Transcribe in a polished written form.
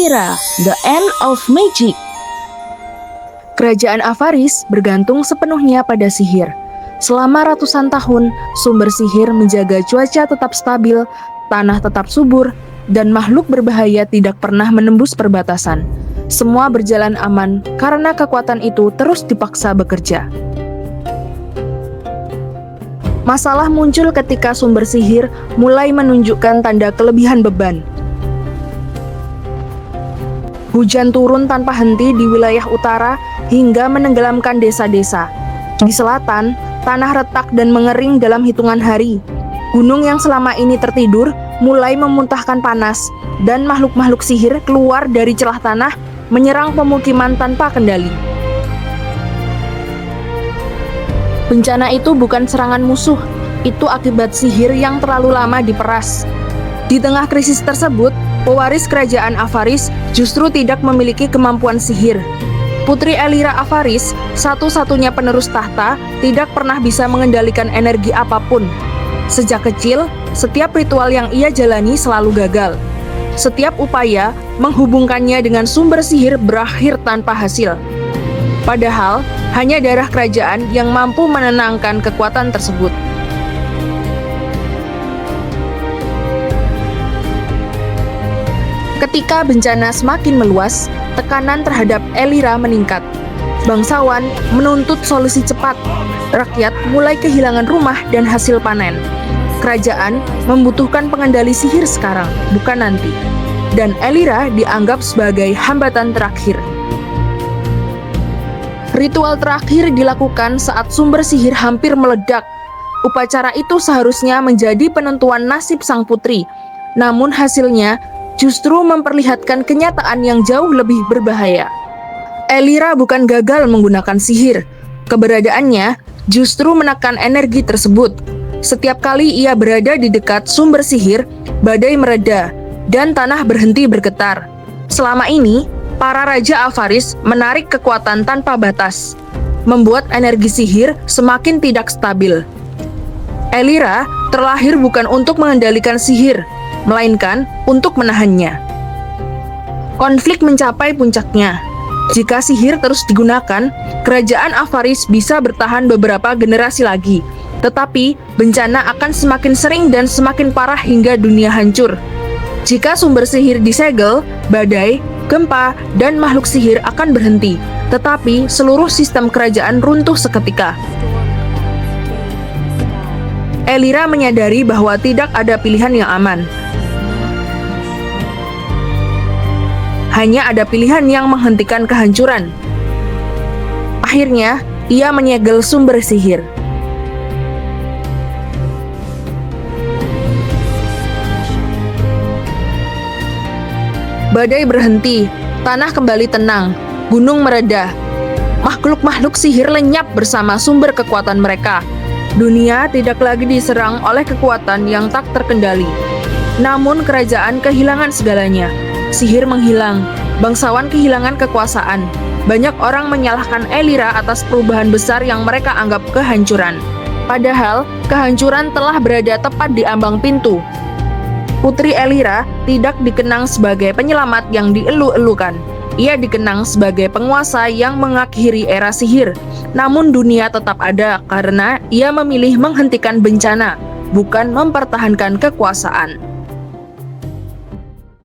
Elira, The End of Magic. Kerajaan Avaris bergantung sepenuhnya pada sihir. Selama ratusan tahun, sumber sihir menjaga cuaca tetap stabil, tanah tetap subur, dan makhluk berbahaya tidak pernah menembus perbatasan. Semua berjalan aman karena kekuatan itu terus dipaksa bekerja. Masalah muncul ketika sumber sihir mulai menunjukkan tanda kelebihan beban. Hujan turun tanpa henti di wilayah utara hingga menenggelamkan desa-desa. Di selatan, tanah retak dan mengering dalam hitungan hari. Gunung yang selama ini tertidur mulai memuntahkan panas, dan makhluk-makhluk sihir keluar dari celah tanah menyerang pemukiman tanpa kendali. Bencana itu bukan serangan musuh, itu akibat sihir yang terlalu lama diperas. Di tengah krisis tersebut, pewaris kerajaan Avaris justru tidak memiliki kemampuan sihir. Putri Elira Avaris, satu-satunya penerus tahta, tidak pernah bisa mengendalikan energi apapun. Sejak kecil, setiap ritual yang ia jalani selalu gagal. Setiap upaya menghubungkannya dengan sumber sihir berakhir tanpa hasil. Padahal, hanya darah kerajaan yang mampu menenangkan kekuatan tersebut. Ketika bencana semakin meluas, tekanan terhadap Elira meningkat. Bangsawan menuntut solusi cepat. Rakyat mulai kehilangan rumah dan hasil panen. Kerajaan membutuhkan pengendali sihir sekarang, bukan nanti. Dan Elira dianggap sebagai hambatan terakhir. Ritual terakhir dilakukan saat sumber sihir hampir meledak. Upacara itu seharusnya menjadi penentuan nasib sang putri. Namun hasilnya justru memperlihatkan kenyataan yang jauh lebih berbahaya. Elira bukan gagal menggunakan sihir. Keberadaannya justru menekan energi tersebut. Setiap kali ia berada di dekat sumber sihir, badai mereda, dan tanah berhenti bergetar. Selama ini, para raja Avaris menarik kekuatan tanpa batas, membuat energi sihir semakin tidak stabil. Elira terlahir bukan untuk mengendalikan sihir, melainkan untuk menahannya. Konflik mencapai puncaknya. Jika sihir terus digunakan, kerajaan Avaris bisa bertahan beberapa generasi lagi. Tetapi, bencana akan semakin sering dan semakin parah hingga dunia hancur. Jika sumber sihir disegel, badai, gempa, dan makhluk sihir akan berhenti. Tetapi, seluruh sistem kerajaan runtuh seketika. Elira menyadari bahwa tidak ada pilihan yang aman. Hanya ada pilihan yang menghentikan kehancuran. Akhirnya, ia menyegel sumber sihir. Badai berhenti, tanah kembali tenang, gunung mereda. Makhluk-makhluk sihir lenyap bersama sumber kekuatan mereka. Dunia tidak lagi diserang oleh kekuatan yang tak terkendali. Namun kerajaan kehilangan segalanya. Sihir menghilang, bangsawan kehilangan kekuasaan. Banyak orang menyalahkan Elira atas perubahan besar yang mereka anggap kehancuran. Padahal, kehancuran telah berada tepat di ambang pintu. Putri Elira tidak dikenang sebagai penyelamat yang dielu-elukan. Ia dikenang sebagai penguasa yang mengakhiri era sihir. Namun dunia tetap ada karena ia memilih menghentikan bencana, bukan mempertahankan kekuasaan.